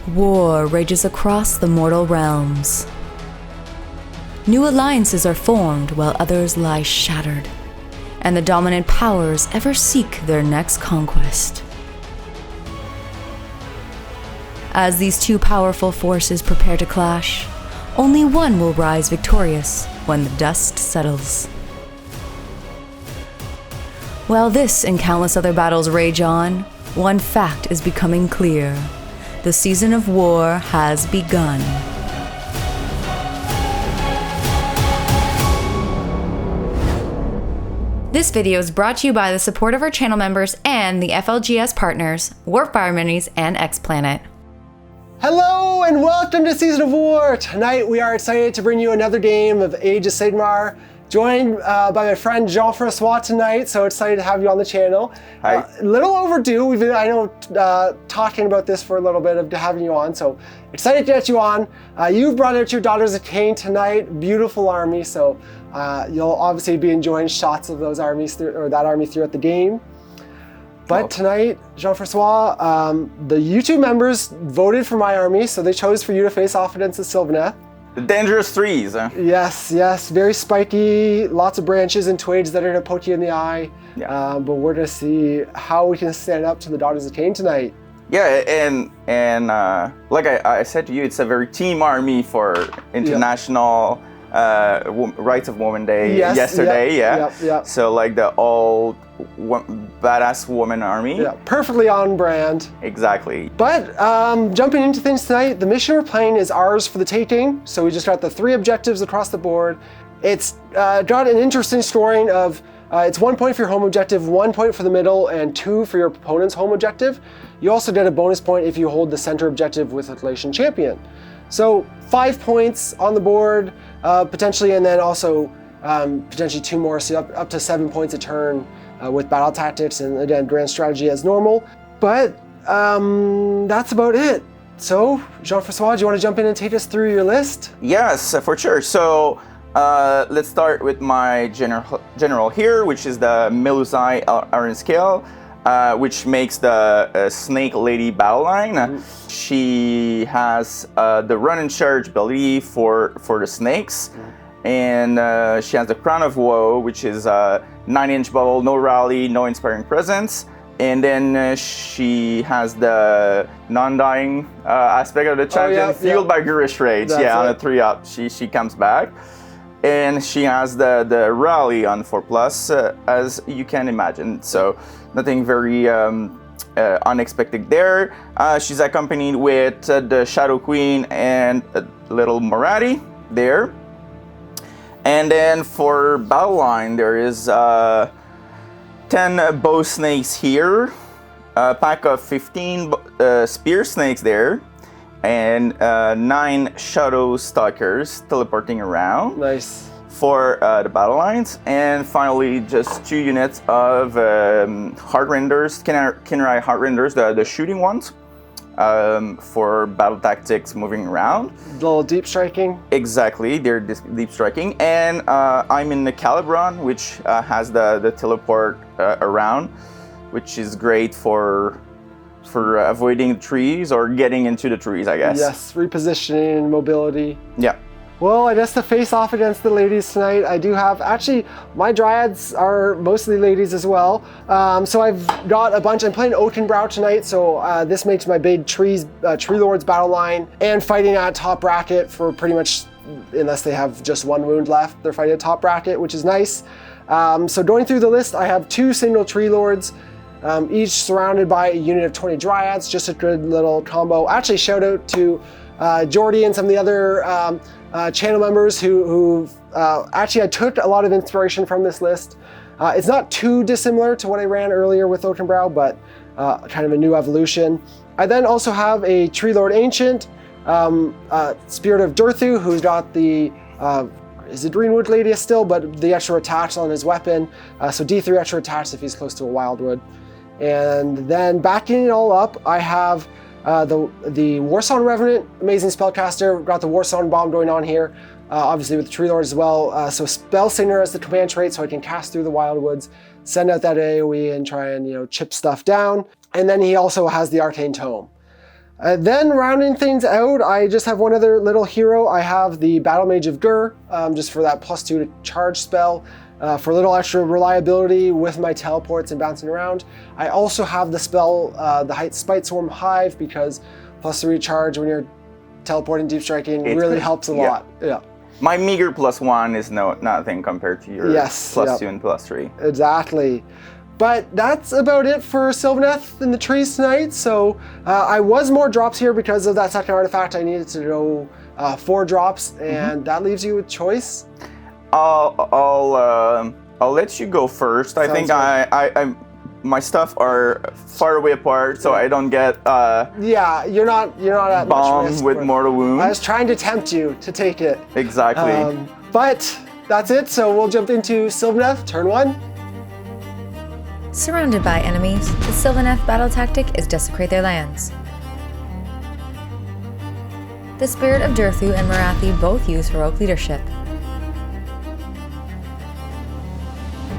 War rages across the mortal realms. New alliances are formed while others lie shattered, and the dominant powers ever seek their next conquest. As these two powerful forces prepare to clash, only one will rise victorious when the dust settles. While this and countless other battles rage on, one fact is becoming clear. The season of war has begun. This video is brought to you by the support of our channel members and the FLGS Partners, Warfire Minis, and X-Planet. Hello and welcome to Season of War! Tonight we are excited to bring you another game of Age of Sigmar. Joined by my friend Jean-Francois tonight, so excited to have you on the channel. Hi. Little overdue. We've been, I know, talking about this for a little bit of having you on, so excited to get you on. You've brought out your Daughters of Khaine tonight. Beautiful army, so you'll obviously be enjoying shots of those armies or that army throughout the game. But tonight, Jean-Francois, the YouTube members voted for my army, so they chose for you to face off against the Sylvaneth. The dangerous trees. Yes, very spiky, lots of branches and twigs that are gonna poke you in the eye. Yeah. But we're gonna see how we can stand up to the Daughters of Khaine tonight. Yeah, and like I said to you, it's a very team army for International Rights of Women Day yesterday. Yep. So like the all badass woman army. Yeah, perfectly on brand. Exactly. But jumping into things tonight, the mission we're playing is ours for the taking. So we just got the 3 objectives across the board. It's got an interesting scoring of it's 1 point for your home objective, 1 point for the middle, and 2 for your opponent's home objective. You also get a bonus point if you hold the center objective with a Galatian champion. So 5 points on the board potentially, and then also potentially 2 more, so up to 7 points a turn with battle tactics and again grand strategy as normal. But that's about it. So Jean-Francois, do you want to jump in and take us through your list? Yes, for sure. So let's start with my general here, which is the Melusai Iron Scale, which makes the Snake Lady battle line. She has the run and charge ability for the snakes, and she has the Crown of Woe, which is 9-inch bubble, no rally, no inspiring presence. And then she has the non-dying aspect of the champion, fueled by Gurish Rage. On a 3-up, she comes back. And she has the rally on 4+, as you can imagine. So nothing very unexpected there. She's accompanied with the Shadow Queen and a little Moratti there. And then for battle line, there is 10 bow snakes here, a pack of 15 spear snakes there, and 9 shadow stalkers teleporting around. Nice. For the battle lines. And finally, just 2 units of Heartrenders, Khaine Heartrenders, the shooting ones, for battle tactics moving around. A little deep striking. Exactly, they're deep striking. And I'm in the Calibron, which has the teleport around, which is great for avoiding trees or getting into the trees, I guess. Yes, repositioning, mobility. Yeah. Well, I guess to face off against the ladies tonight, I do have, actually, my Dryads are mostly ladies as well. So I've got a bunch. I'm playing Oakenbrow tonight, so this makes my big Tree Lords battle line, and fighting at top bracket for pretty much, unless they have just 1 wound left, they're fighting at top bracket, which is nice. So going through the list, I have 2 single Tree Lords, each surrounded by a unit of 20 Dryads, just a good little combo. Actually, shout out to Jordy and some of the other channel members who actually I took a lot of inspiration from this list. It's not too dissimilar to what I ran earlier with Oakenbrow, but kind of a new evolution. I then also have a Tree Lord Ancient, Spirit of Durthu, who's got the is it Greenwood Lady still, but the extra attacks on his weapon. So D3 extra attacks if he's close to a Wildwood. And then backing it all up, I have the Warsong Revenant, amazing spellcaster. Got the Warsong Bomb going on here, obviously with the Tree Lord as well. So Spell Singer as the command trait, so I can cast through the Wildwoods, send out that AoE and try and chip stuff down. And then he also has the Arcane Tome. Then rounding things out, I just have one other little hero. I have the Battle Mage of Gur, just for that +2 to charge spell, for a little extra reliability with my teleports and bouncing around. I also have the spell, the Spite Swarm Hive, because +3 charge when you're teleporting, deep striking really helps a lot. Yeah. My meager +1 is nothing compared to your +2 and +3. Exactly. But that's about it for Sylvaneth in the trees tonight. So I was more drops here because of that second artifact. I needed to go 4 drops, and that leaves you with choice. I'll let you go first. I think my stuff are far away apart, so I don't get yeah, you're not at much risk with mortal wounds. I was trying to tempt you to take it. Exactly. But that's it. So we'll jump into Sylvaneth, turn 1. Surrounded by enemies, the Sylvaneth battle tactic is desecrate their lands. The Spirit of Durthu and Marathi both use heroic leadership.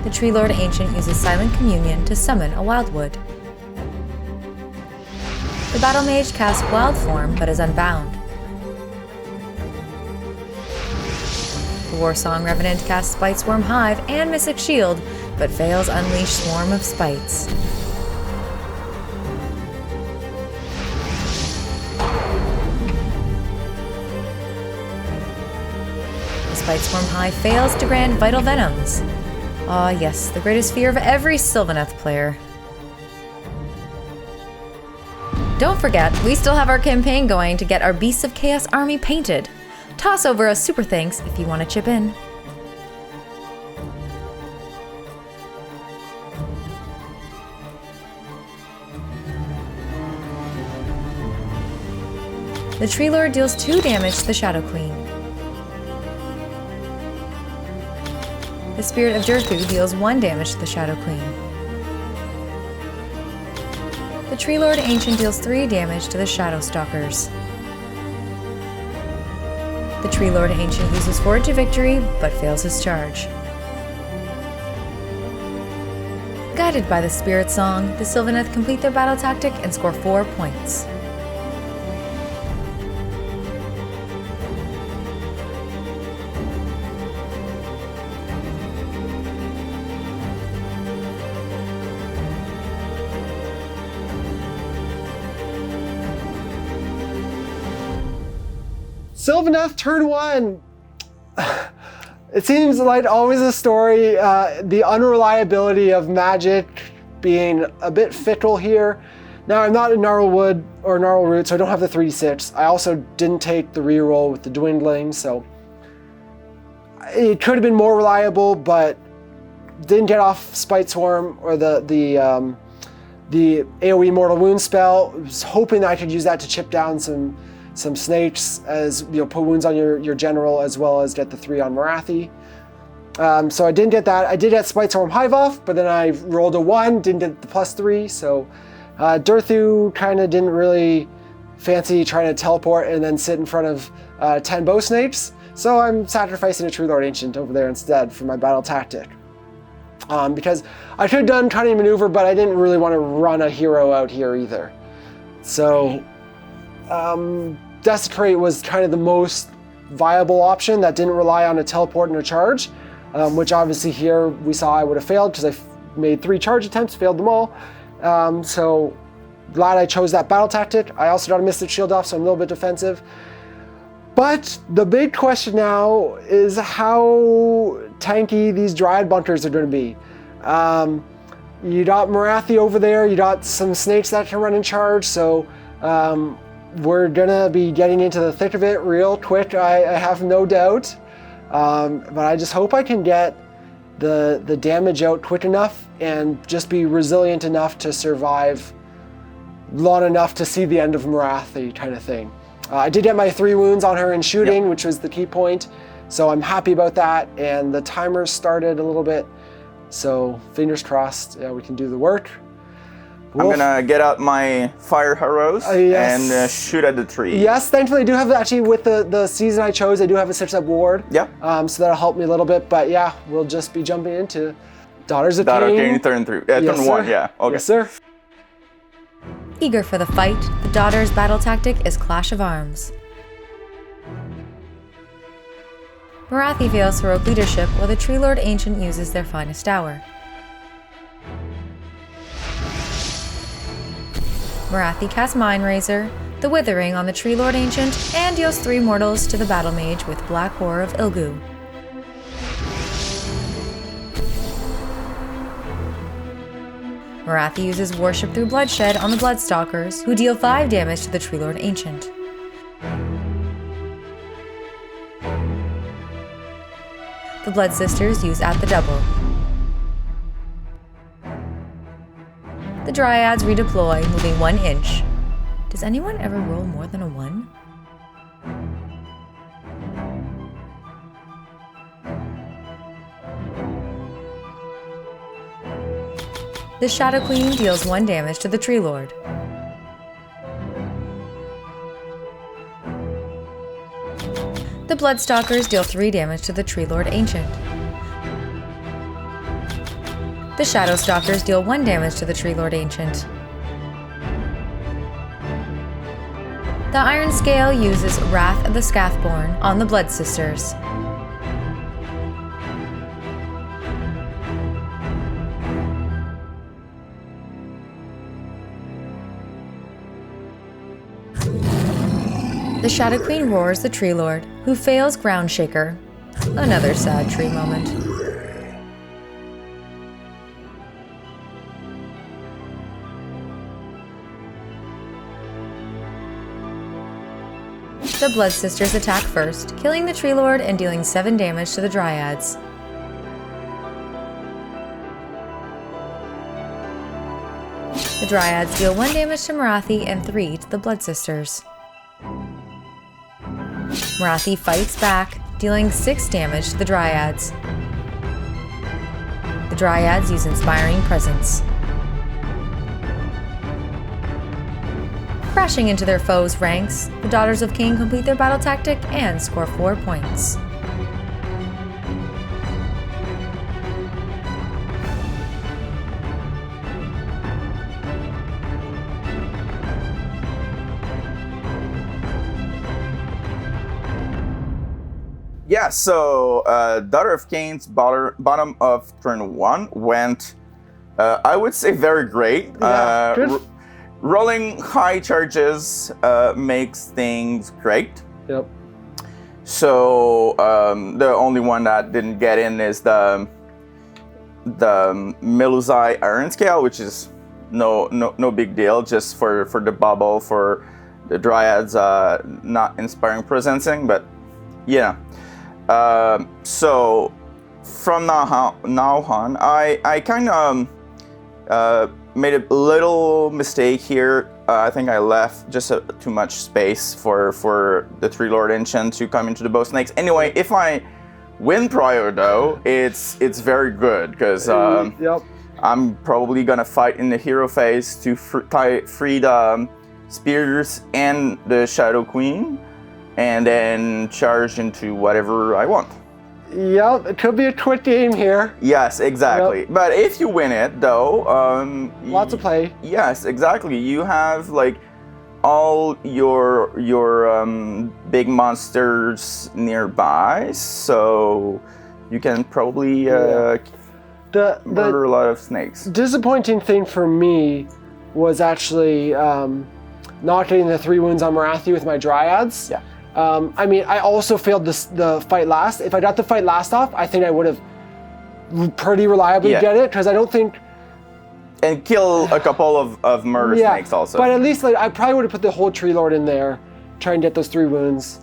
The Tree Lord Ancient uses Silent Communion to summon a Wildwood. The Battle Mage casts Wild Form but is unbound. The Warsong Revenant casts Spite Swarm Hive and Mystic Shield, but fails Unleash Swarm of Spites. The Spite Swarm Hive fails to grant Vital Venoms. Ah yes, the greatest fear of every Sylvaneth player. Don't forget, we still have our campaign going to get our Beasts of Chaos army painted. Toss over a super thanks if you want to chip in. The Tree Lord deals 2 damage to the Shadow Queen. The Spirit of Durthu deals 1 damage to the Shadow Queen. The Tree Lord Ancient deals 3 damage to the Shadow Stalkers. The Tree Lord Ancient uses Forge to Victory, but fails his charge. Guided by the Spirit Song, the Sylvaneth complete their battle tactic and score 4 points. Sylvaneth, turn 1. It seems like always a story, the unreliability of magic being a bit fickle here. Now, I'm not in Gnarlwood or Gnarlroot, so I don't have the 3d6. I also didn't take the reroll with the Dwindling, so it could have been more reliable, but didn't get off Spite Swarm or the AoE Mortal Wound spell. I was hoping I could use that to chip down some snakes, as put wounds on your general, as well as get the 3 on Marathi. So I didn't get that. I did get Spite Swarm Hive off, but then I rolled a 1, didn't get the +3. So Durthu kind of didn't really fancy trying to teleport and then sit in front of 10 bow snakes. So I'm sacrificing a True Lord Ancient over there instead for my battle tactic. Because I could have done Cunning Maneuver, but I didn't really want to run a hero out here either. So Desecrate was kind of the most viable option that didn't rely on a teleport and a charge, which obviously here we saw I would have failed because I made 3 charge attempts, failed them all. So glad I chose that battle tactic. I also got a Mystic Shield off, so I'm a little bit defensive. But the big question now is how tanky these Dryad bunkers are going to be. You got Marathi over there, you got some snakes that can run in charge, so we're gonna be getting into the thick of it real quick, I have no doubt. But I just hope I can get the damage out quick enough and just be resilient enough to survive long enough to see the end of Marathi kind of thing. I did get my 3 wounds on her in shooting, which was the key point, so I'm happy about that, and the timer started a little bit, so fingers crossed, we can do the work. I'm gonna get out my fire arrows and shoot at the tree. Yes, thankfully I do have, actually with the season I chose, I do have a 6-up ward. Yeah. So that'll help me a little bit, but yeah, we'll just be jumping into Daughters of Daughter Khaine. Khaine turn 3. Turn 1, yeah. Okay. Yes, sir. Eager for the fight, the Daughter's battle tactic is Clash of Arms. Morathi fails heroic leadership while the Tree Lord Ancient uses their finest hour. Morathi casts Mind Razor, the Withering on the Tree Lord Ancient, and deals 3 mortals to the Battle Mage with Black Horror of Ilgu. Morathi uses Worship Through Bloodshed on the Bloodstalkers, who deal 5 damage to the Tree Lord Ancient. The Blood Sisters use At the Double. The Dryads redeploy, moving 1 inch. Does anyone ever roll more than a 1? The Shadow Queen deals 1 damage to the Tree Lord. The Bloodstalkers deal 3 damage to the Tree Lord Ancient. The Shadowstalkers deal 1 damage to the Tree Lord Ancient. The Iron Scale uses Wrath of the Scathborn on the Blood Sisters. The Shadow Queen roars the Tree Lord, who fails Ground Shaker. Another sad tree moment. The Blood Sisters attack first, killing the Tree Lord and dealing 7 damage to the Dryads. The Dryads deal 1 damage to Morathi and 3 to the Blood Sisters. Morathi fights back, dealing 6 damage to the Dryads. The Dryads use Inspiring Presence. Crashing into their foes' ranks, the Daughters of Khaine complete their battle tactic and score 4 points. Yeah, so Daughter of Khaine's bottom of turn 1 went, I would say, very great. Yeah, good. Rolling high charges makes things great. Yep. So the only one that didn't get in is the Meluzai Iron Scale, which is no big deal, just for the bubble for the Dryads not inspiring presencing, but yeah. So from now on, I kind of made a little mistake here. I think I left just too much space for the Tree Lord Ancient to come into the bow snakes. Anyway, if I win prior though, it's very good because yep. I'm probably gonna fight in the hero phase to free the spears and the Shadow Queen, and then charge into whatever I want. Yep, it could be a quick game here. Yes, exactly. Yep. But if you win it, though, lots of play. Yes, exactly. You have like all your big monsters nearby, so you can probably murder a lot of snakes. Disappointing thing for me was actually not getting the 3 wounds on Morathi with my Dryads. Yeah. I mean, I also failed the fight last. If I got the fight last off, I think I would have pretty reliably get it, because I don't think... And kill a couple of murder snakes also. But at least like, I probably would have put the whole Tree Lord in there, try and get those 3 wounds.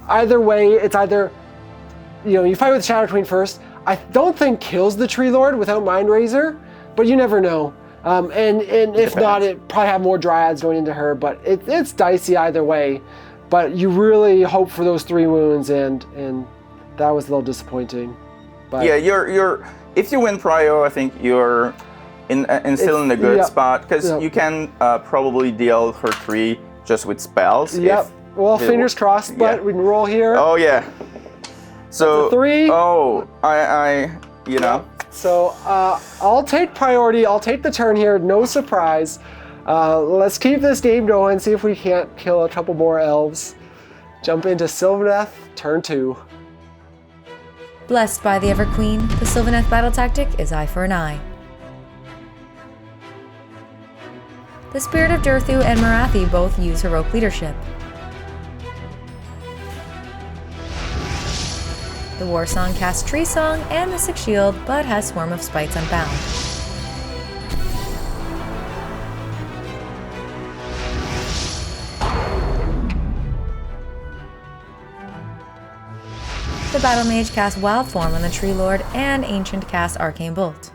Either way, it's either, you fight with Shadow Queen first. I don't think kills the Tree Lord without Mind Razor, but you never know. And if not, it probably have more Dryads going into her, but it's dicey either way. But you really hope for those 3 wounds, and that was a little disappointing. But yeah, you're if you win Prio, I think you're still in a good spot, because you can probably deal her 3 just with spells. Yep. Well, fingers crossed, but we can roll here. Oh yeah. So 3. Oh, I So I'll take priority. I'll take the turn here. No surprise. Let's keep this game going, see if we can't kill a couple more elves. Jump into Sylvaneth, turn 2. Blessed by the Everqueen, the Sylvaneth battle tactic is eye for an eye. The Spirit of Durthu and Morathi both use heroic leadership. The War Song casts Tree Song and Mystic Shield, but has Swarm of Spites unbound. The Battle Mage casts Wild Form on the Tree Lord, and Ancient casts Arcane Bolt.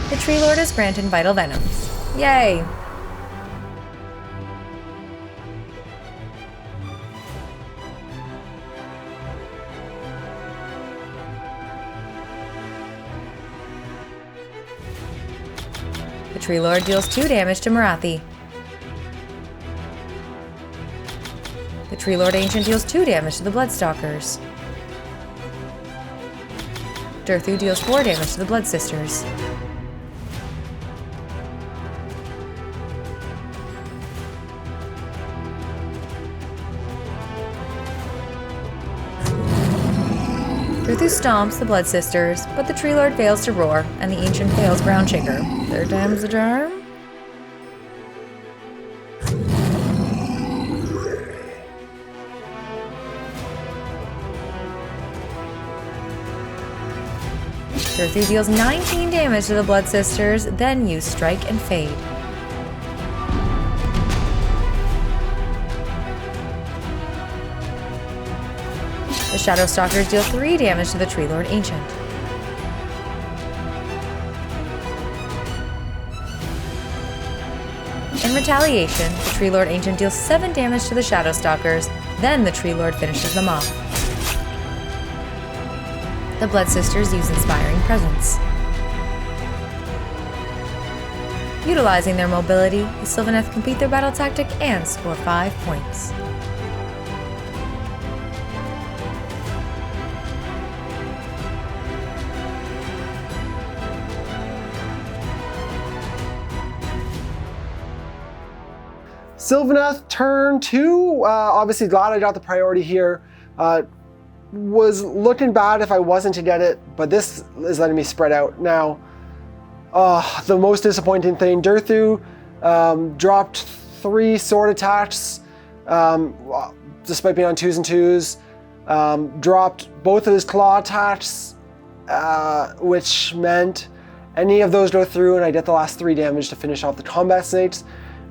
The Tree Lord is granted Vital Venoms. Yay! The Tree Lord deals 2 damage to Morathi. The Tree Lord Ancient deals 2 damage to the Bloodstalkers. Durthu deals 4 damage to the Blood Sisters. Durthu stomps the Blood Sisters, but the Tree Lord fails to roar, and the Ancient fails Ground Shaker. Third time's the charm? Durthu deals 19 damage to the Blood Sisters, then use Strike and Fade. The Shadow Stalkers deal 3 damage to the Tree Lord Ancient. In retaliation, the Tree Lord Ancient deals 7 damage to the Shadow Stalkers, then the Tree Lord finishes them off. The Blood Sisters use Inspiring Presence. Utilizing their mobility, the Sylvaneth complete their battle tactic and score 5 points. Sylvaneth, turn 2. Obviously glad I got the priority here. Was looking bad if I wasn't to get it, but this is letting me spread out. Now, the most disappointing thing, Durthu dropped 3 sword attacks, despite being on 2s and 2s. Dropped both of his claw attacks, which meant any of those go through and I get the last 3 damage to finish off the combat snakes.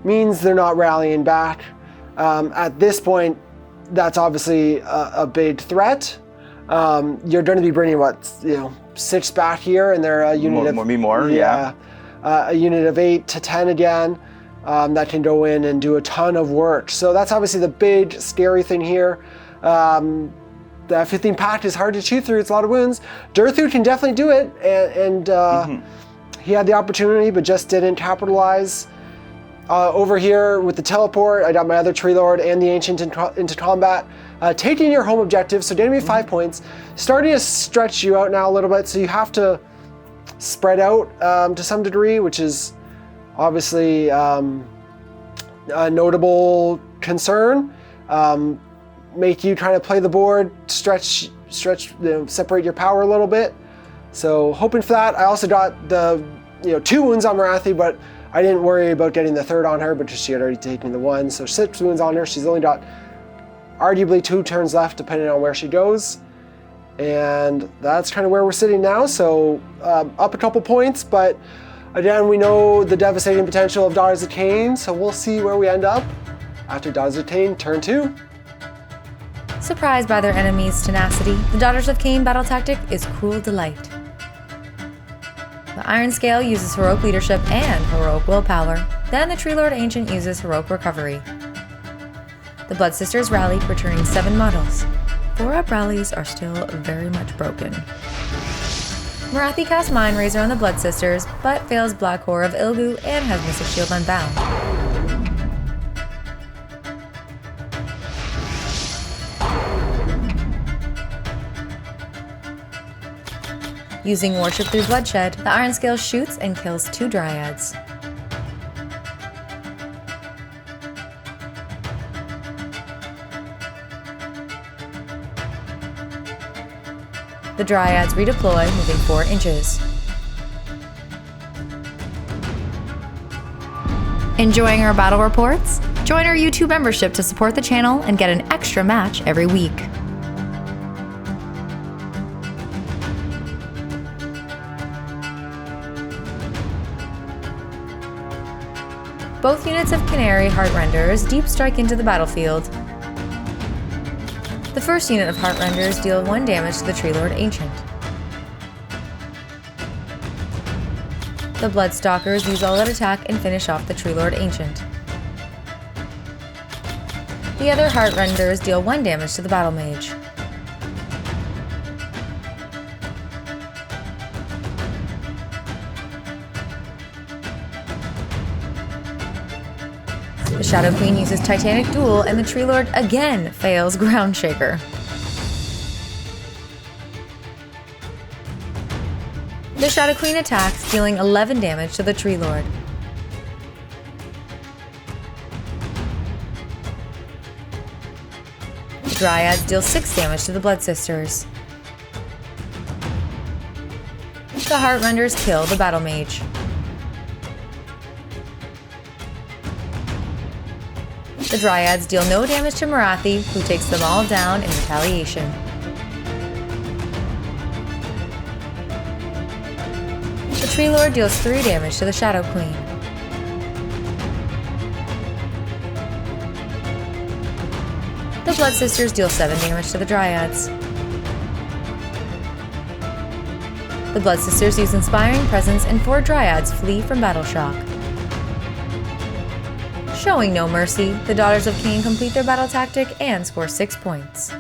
Means they're not rallying back. At this point, that's obviously a big threat. You're going to be bringing 6 back here, and they're a unit a unit of 8 to 10 again that can go in and do a ton of work. So that's obviously the big scary thing here. The F-15 pact is hard to chew through. It's a lot of wounds. Durthu can definitely do it, and he had the opportunity, but just didn't capitalize. Over here with the teleport, I got my other Tree Lord and the Ancient into combat. Taking your home objective, so getting me 5 points. Starting to stretch you out now a little bit, so you have to spread out to some degree, which is obviously a notable concern. Make you trying to play the board, stretch, separate your power a little bit. So hoping for that. I also got the 2 wounds on Morathi, but I didn't worry about getting the 3rd on her because she had already taken the 1. So 6 wounds on her. She's only got arguably 2 turns left depending on where she goes. And that's kind of where we're sitting now. So up a couple points, but again, we know the devastating potential of Daughters of Khaine. So we'll see where we end up after Daughters of Khaine turn 2. Surprised by their enemies' tenacity, the Daughters of Khaine battle tactic is Cruel Delight. The Iron Scale uses Heroic Leadership and Heroic Willpower. Then the Tree Lord Ancient uses Heroic Recovery. The Blood Sisters rallied, returning 7 models. 4-up rallies are still very much broken. Morathi casts Mind Razor on the Blood Sisters, but fails Black Horror of Ilgu and has Mystic Shield unbound. Using Worship Through Bloodshed, the Ironscale shoots and kills 2 Dryads. The Dryads redeploy, moving 4 inches. Enjoying our battle reports? Join our YouTube membership to support the channel and get an extra match every week. Both units of Canary Heartrenders deep strike into the battlefield. The first unit of Heartrenders deal 1 damage to the Tree Lord Ancient. The Bloodstalkers use all out attack and finish off the Tree Lord Ancient. The other Heartrenders deal 1 damage to the Battle Mage. The Shadow Queen uses Titanic Duel, and the Tree Lord again fails Ground Shaker. The Shadow Queen attacks, dealing 11 damage to the Tree Lord. The Dryads deal 6 damage to the Blood Sisters. The Heartrenders kill the Battle Mage. The Dryads deal no damage to Morathi, who takes them all down in retaliation. The Tree Lord deals 3 damage to the Shadow Queen. The Blood Sisters deal 7 damage to the Dryads. The Blood Sisters use Inspiring Presence, and 4 Dryads flee from Battle Shock. Showing no mercy, the Daughters of Khaine complete their battle tactic and score 6 points.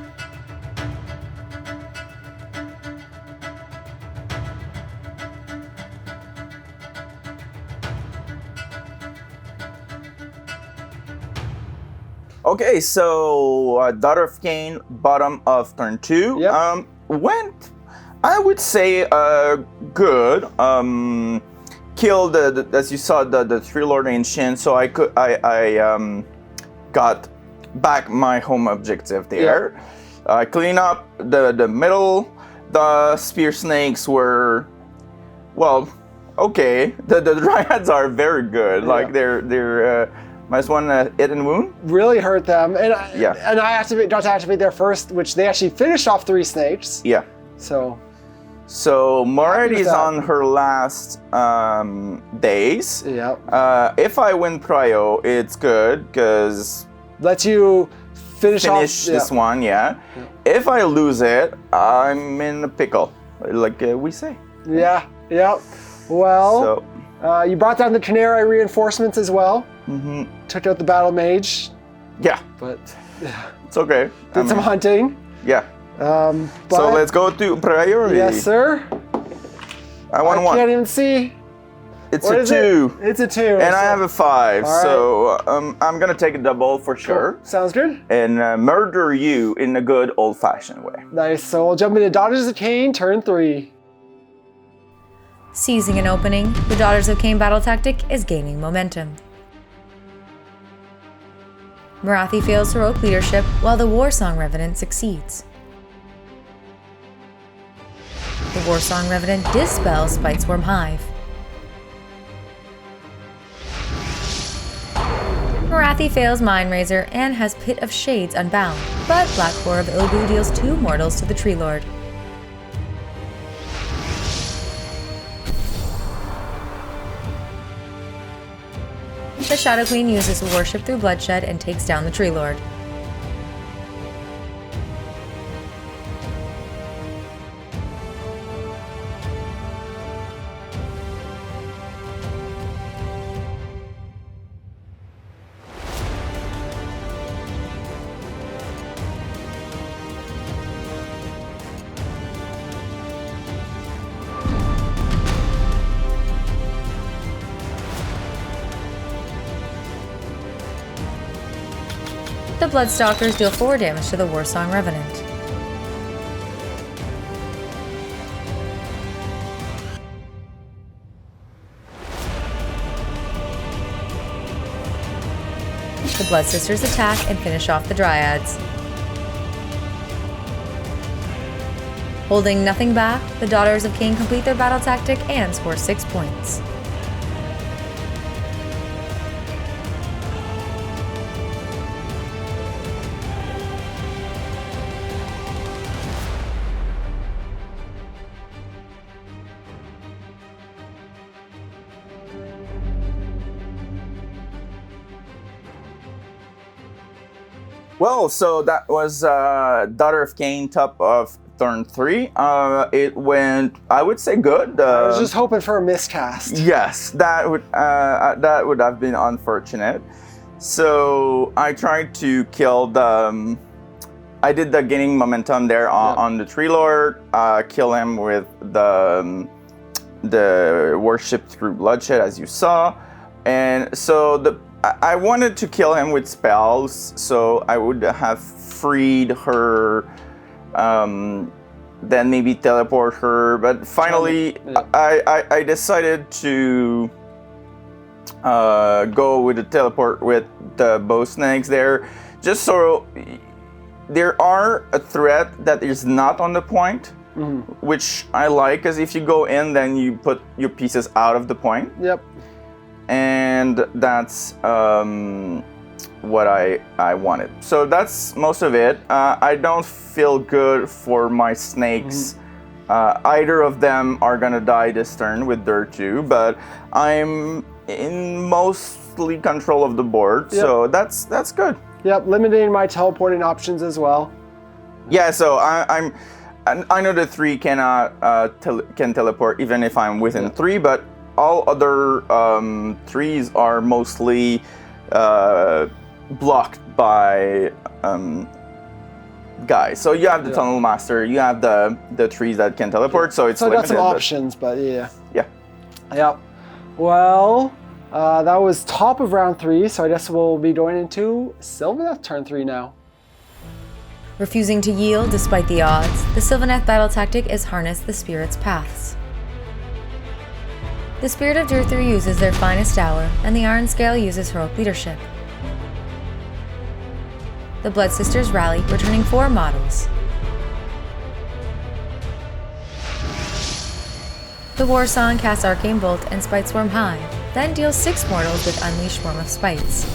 Okay, so Daughter of Khaine, bottom of turn 2. Yep. Went, I would say, good. Killed the as you saw the Tree Lord Ancient, so I got back my home objective there. Yep. Clean up the middle. The Spear Snakes were, well, okay. The Dryads are very good. Yeah. Like they're minus 1 hit and wound. Really hurt them, and Yeah. I got to activate their first, which they actually finished off 3 snakes. Yeah. So Morarity's on her last days. yeah, If I win Prio, it's good because lets you finish off, this one. Yeah. If I lose it, I'm in a pickle, like we say. Yeah. Yep. Well, So you brought down the Canary reinforcements as well. Took out the Battle Mage, yeah, but it's okay. did some hunting. Yeah. But So let's go to priority. yes, sir. I want I 1. can't even see. It's What a is 2. It's a 2. And I have a 5, All right. so I'm gonna take a double for sure, Sounds good. and murder you in a good old-fashioned way. Nice. So we'll jump into Daughters of Khaine, turn 3. Seizing an opening, the Daughters of Khaine battle tactic is gaining momentum. Morathi fails heroic leadership, while the Warsong Revenant succeeds. The Warsong Revenant dispels Spitesworm Hive. Morathi fails Mindrazor and has Pit of Shades unbound, but Black Horror of Ilgu deals 2 mortals to the Tree Lord. The Shadow Queen uses Worship Through Bloodshed and takes down the Tree Lord. The Bloodstalkers deal 4 damage to the Warsong Revenant. The Blood Sisters attack and finish off the Dryads. Holding nothing back, the Daughters of Khaine complete their battle tactic and score 6 points. Well, so that was Daughter of Khaine, top of turn 3. It went, I would say, good. I was just hoping for a miscast. Yes, that would have been unfortunate. So I tried to kill the. I did the gaining momentum there on the Tree Lord. Kill him with the worship through bloodshed, as you saw, and so I wanted to kill him with spells, so I would have freed her, then maybe teleport her, but finally I decided to go with the teleport with the bow snakes there, just so there are a threat that is not on the point, which I like, because if you go in, then you put your pieces out of the point. Yep. And that's what I wanted. So that's most of it. I don't feel good for my snakes. Either of them are gonna die this turn with their 2, but I'm in mostly control of the board, so that's good. Yep, limiting my teleporting options as well. Yeah, so I know the 3 cannot can teleport even if I'm within 3, but all other 3s are mostly blocked by guys. So you have the Tunnel Master, you have the trees that can teleport, so it's limited. I got some options, but yeah. Yeah. Yep. Well, that was top of round 3, so I guess we'll be going into Sylvaneth turn 3 now. Refusing to yield despite the odds, the Sylvaneth battle tactic is harness the Spirit's paths. The Spirit of Durthu uses their finest hour, and the Iron Scale uses heroic leadership. The Blood Sisters rally, returning 4 models. The War Song casts Arcane Bolt and Spite Swarm High, then deals 6 mortals with Unleashed Swarm of Spites.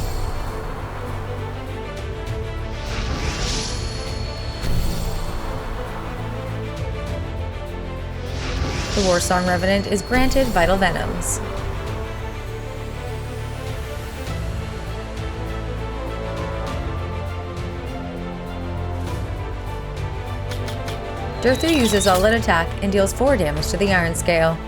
The Warsong Revenant is granted Vital Venoms. Durthu uses All-Out Attack and deals 4 damage to the Iron Scale.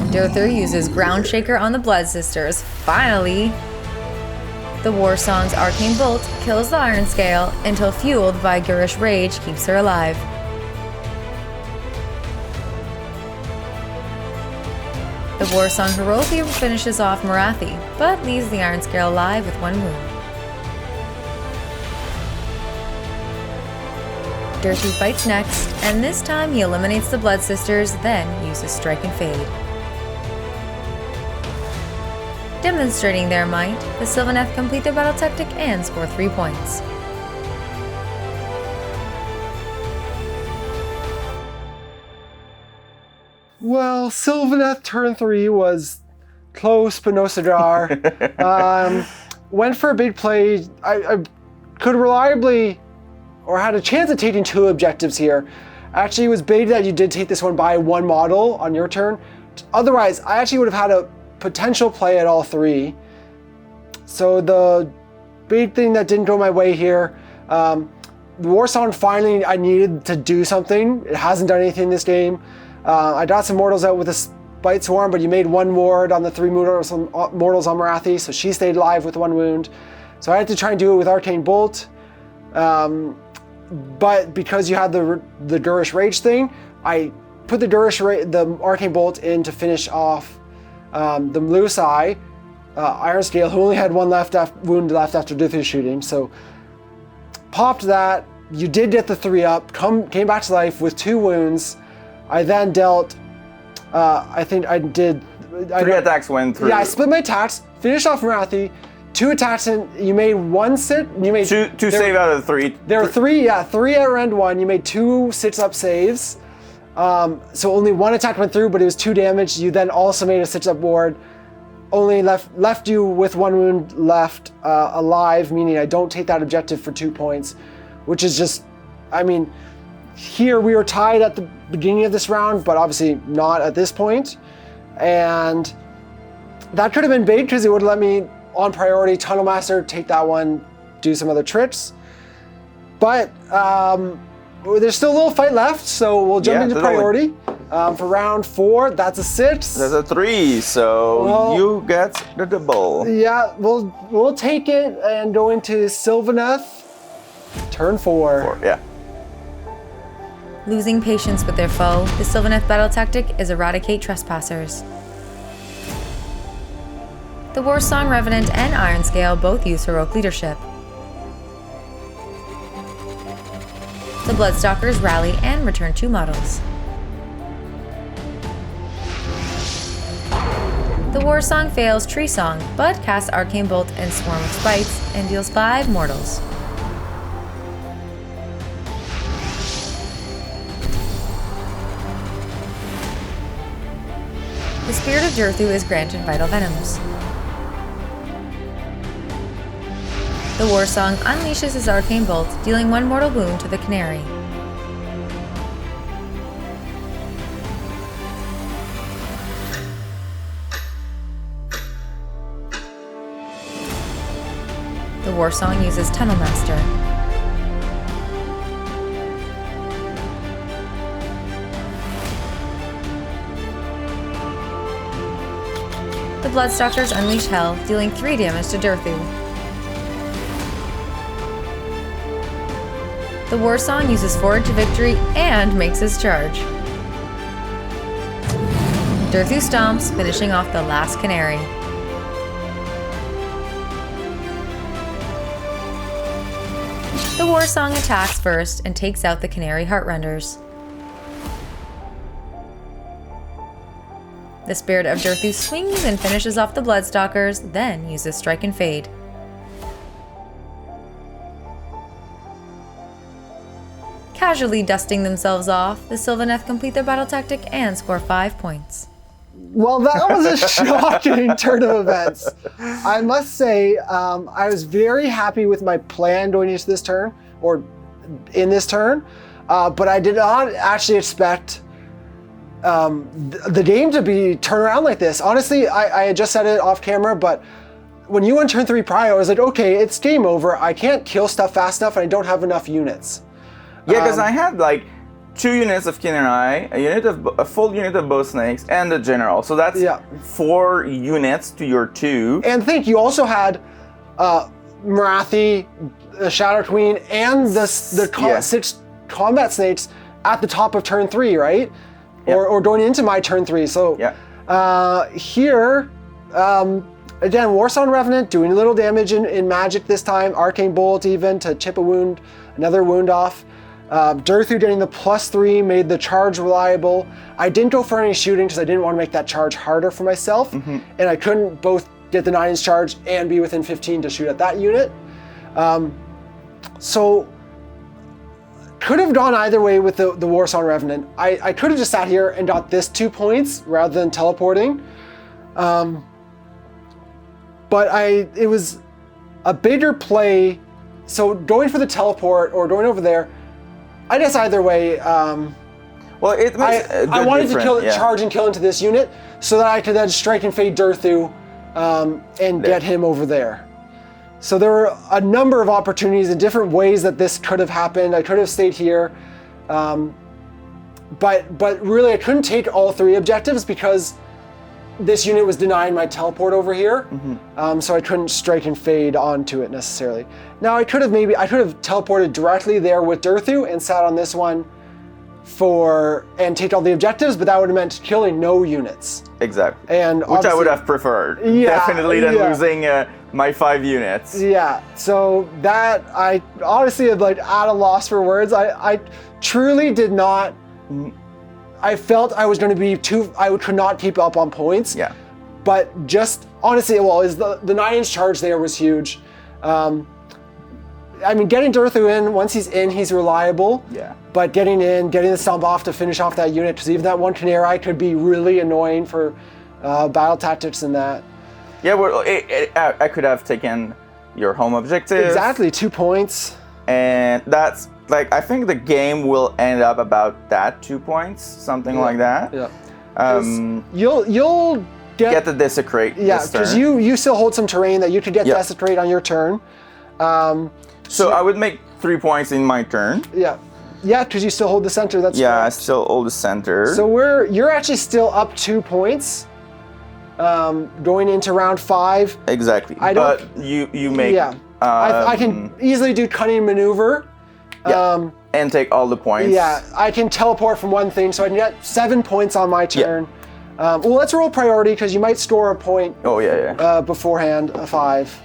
Durthu uses Ground Shaker on the Blood Sisters. Finally! The War Song's Arcane Bolt kills the Iron Scale until fueled by Gurish Rage keeps her alive. The War Song heroically finishes off Marathi, but leaves the Iron Scale alive with 1 wound. Durthu fights next, and this time he eliminates the Blood Sisters, then uses Strike and Fade. Demonstrating their might, the Sylvaneth complete their battle tactic and score 3 points. Well, Sylvaneth turn 3 was close but no cigar. Went for a big play. I could reliably, or had a chance of taking 2 objectives here. Actually, it was baited that you did take this one by 1 model on your turn. Otherwise, I actually would have had a potential play at all 3. So the big thing that didn't go my way here, the Warsong finally, I needed to do something. It hasn't done anything this game. I got some mortals out with a Spite Swarm, but you made 1 ward on the 3 mortals on Marathi, so she stayed alive with 1 wound. So I had to try and do it with Arcane Bolt. But because you had the Gurish Rage thing, I put the Arcane Bolt in to finish off the Melusai, Iron Scale, who only had 1 wound left after Durthu shooting. So popped that, You did get the 3 up, came back to life with 2 wounds. I then dealt, I think I did... 3 attacks went through. Yeah, I split my attacks, finished off Marathi, 2 attacks, and you made 1 sit. You made two save out of the 3. There were 3 at round 1. You made 2 sit-up saves. So only 1 attack went through, but it was 2 damage. You then also made a sit-up ward. Only left you with 1 wound left alive, meaning I don't take that objective for 2 points, which is just, I mean, here we were tied at the beginning of this round, but obviously not at this point. And that could have been big because it would have let me on priority Tunnel Master, take that one, do some other tricks. But there's still a little fight left, so we'll jump into priority. For round 4, that's a 6. That's a 3, so you get the double. Yeah, we'll take it and go into Sylvaneth. Turn 4. Yeah. Losing patience with their foe, the Sylvaneth battle tactic is eradicate trespassers. The Warsong Revenant and Ironscale both use heroic leadership. The Bloodstalkers rally and return 2 models. The Warsong fails Tree Song, but casts Arcane Bolt and Swarm of Spites and deals 5 mortals. The Spirit of Durthu is granted Vital Venoms. The Warsong unleashes his Arcane Bolt, dealing 1 mortal wound to the Canary. The Warsong uses Tunnel Master. The Bloodstalkers unleash Hell, dealing 3 damage to Durthu. The Warsong uses Forward to Victory and makes his charge. Durthu stomps, finishing off the last Canary. The Warsong attacks first and takes out the Canary Heartrenders. The Spirit of Durthu swings and finishes off the Bloodstalkers, then uses Strike and Fade. Casually dusting themselves off, the Sylvaneth complete their battle tactic and score 5 points. Well, that was a shocking turn of events. I must say, I was very happy with my plan going into this turn, or in this turn, but I did not actually expect the game to be turned around like this. Honestly, I had just said it off camera, but when you went turn 3 prior, I was like, okay, it's game over. I can't kill stuff fast enough, and I don't have enough units. Yeah, because I had like 2 units of Khaine, a full unit of bow snakes, and a general. So that's 4 units to your 2. And think you also had Marathi, the Shadow Queen, and the 6 combat snakes at the top of turn 3, right? Yep. Or going into my turn 3. So here, again, Warsong Revenant doing a little damage in magic this time. Arcane Bolt even to chip a wound, another wound off. Durthu getting the +3 made the charge reliable. I didn't go for any shooting because I didn't want to make that charge harder for myself. And I couldn't both get the 9-inch charge and be within 15 to shoot at that unit. So could have gone either way with the Warsong Revenant. I could have just sat here and got this 2 points rather than teleporting. But it was a bigger play. So going for the teleport or going over there, I guess either way, well, it makes I wanted to charge and kill into this unit so that I could then strike and fade Durthu and get him over there. So there were a number of opportunities in different ways that this could have happened. I could have stayed here, but really I couldn't take all 3 objectives because this unit was denying my teleport over here, so I couldn't strike and fade onto it necessarily. Now I could have teleported directly there with Durthu and sat on this one and take all the objectives, but that would have meant killing no units. Exactly. And which I would have preferred. Definitely than losing my 5 units. Yeah, so that, I honestly am like at a loss for words. I truly did not, I felt I was going to be I could not keep up on points. Yeah. But just, honestly, well, the 9-inch charge there was huge. I mean, getting Durthu in, once he's in, he's reliable. Yeah. But getting the stomp off to finish off that unit, because even that one Khaine could be really annoying for battle tactics and that. Yeah, well, I could have taken your home objective. Exactly, 2 points. And that's, like, I think the game will end up about that, 2 points, something like that. Yeah. You'll get the desecrate. Yeah, because you still hold some terrain that you could get desecrate on your turn. So I would make 3 points in my turn. Yeah. Yeah, because you still hold the center. That's yeah, correct. I still hold the center. So you're actually still up 2 points, going into round 5. Exactly. But you make. Yeah. I can easily do cunning maneuver. Yeah. And take all the points. Yeah, I can teleport from one thing, so I can get 7 points on my turn. Yeah. Well, let's roll priority because you might score a point. Oh yeah. Beforehand, a 5.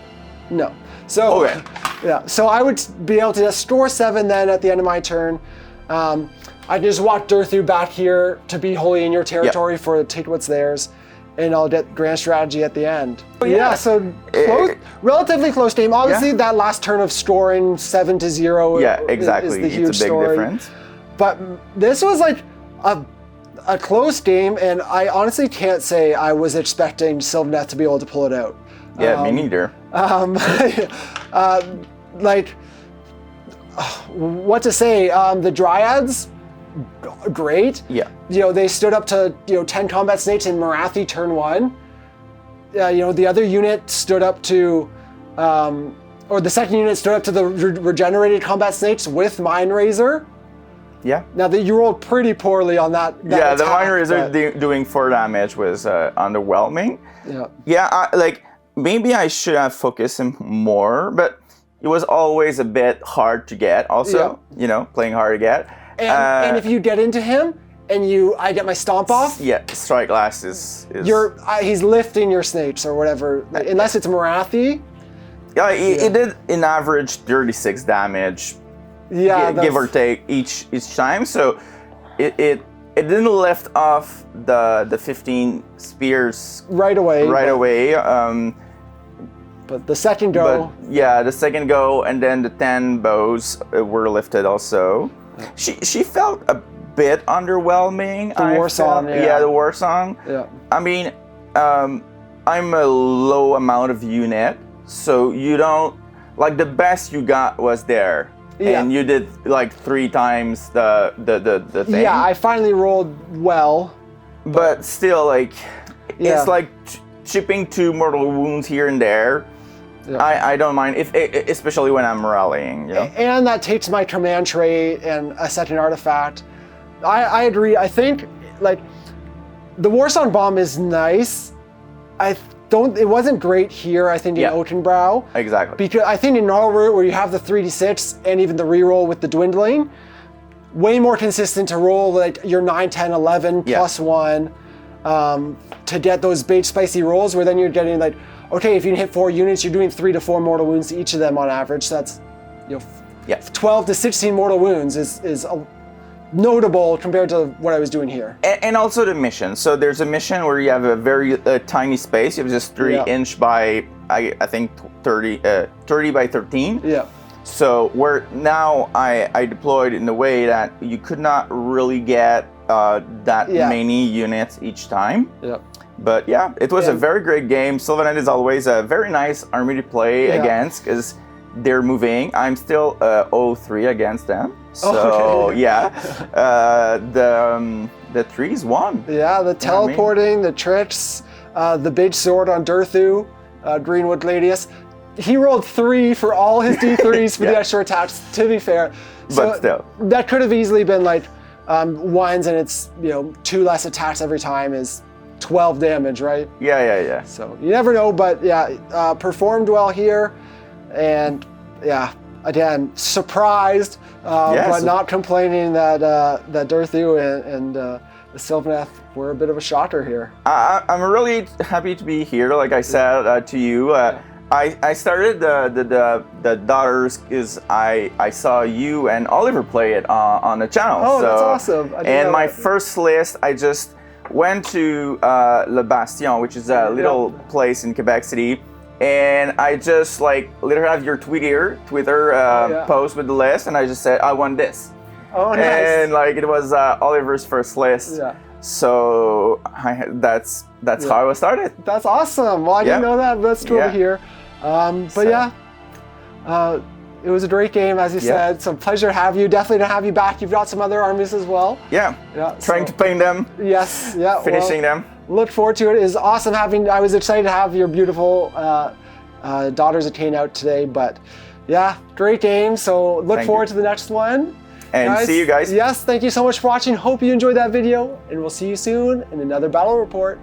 No. So. Okay. Yeah, so I would be able to just score 7 then at the end of my turn. I can just walk Durthu back here to be wholly in your territory for take what's theirs, and I'll get grand strategy at the end. But yeah, so relatively close game. Obviously, that last turn of scoring 7-0 exactly. is the huge it's a big story. difference. But this was like a close game, and I honestly can't say I was expecting Sylvaneth to be able to pull it out. Yeah, me neither. Like, what to say? The Dryads, great. Yeah. You know, they stood up to 10 combat snakes in Marathi turn 1. The other unit stood up to, or the second unit stood up to the regenerated combat snakes with Mind Razor. Yeah. Now you rolled pretty poorly on that. Yeah, the Mind Razor doing 4 damage was underwhelming. Yeah. Yeah, maybe I should have focused him more, but it was always a bit hard to get also, playing hard to get. And if you get into him and I get my stomp off. Yeah, strike last is he's lifting your snakes or whatever, unless it's Marathi. Yeah, he did in average 36 damage, give or take each time. So it didn't lift off the 15 spears right away. But the second go. The second go, and then the 10 bows were lifted also. She felt a bit underwhelming. The war song. Yeah, the war song. Yeah. I mean, I'm a low amount of unit, so you don't the best you got was there. Yeah. And you did 3 times the thing. Yeah, I finally rolled well. But still, it's like chipping 2 mortal wounds here and there. Yeah. I don't mind, especially when I'm rallying. And that takes my command trait and a second artifact. I agree. I think the Warsong Bomb is nice. It wasn't great here, I think, in Oakenbrow. Exactly. Because I think in Gnarlroot, where you have the 3d6 and even the reroll with the dwindling, way more consistent to roll your 9, 10, 11 plus 1 to get those big spicy rolls, where then you're getting okay, if you can hit 4 units, you're doing 3 to 4 mortal wounds to each of them on average. So that's 12 to 16 mortal wounds is notable compared to what I was doing here. And also the mission. So there's a mission where you have a very tiny space. You have just 3-inch by I think 30 by 13. Yeah. So where now I deployed in a way that you could not really get that many units each time. Yeah. But it was a very great game. Sylvaneth is always a very nice army to play against because they're moving. I'm still 0-3 against them. So the 3's won. Yeah, the teleporting, the tricks, the big sword on Durthu, Greenwood Gladius. He rolled 3 for all his D3s for the extra attacks, to be fair. So but still. That could have easily been 1s, and it's 2 less attacks every time is 12 damage, right? Yeah. So you never know, but performed well here, and again, surprised, but not complaining that Durthu and the Sylvaneth were a bit of a shocker here. I'm really happy to be here. Like I said to you, I started the daughters because I saw you and Oliver play it on the channel. Oh, so, that's awesome. And my first list, I just went to Le Bastion, which is a little place in Quebec City, and I just like literally have your Twitter post with the list, and I just said I want this. Oh, nice. And like it was Oliver's first list. Yeah. So that's how I was started. That's awesome. Well, I didn't know that. That's cool to hear. But it was a great game, as you said. It's a pleasure to have you. Definitely to have you back. You've got some other armies as well. Yeah. Trying to paint them. Yes. Yeah. Finishing them. Look forward to it. It is awesome having. I was excited to have your beautiful daughters of Khaine out today. But yeah, great game. So look forward to the next one. And see you guys. Yes. Thank you so much for watching. Hope you enjoyed that video, and we'll see you soon in another battle report.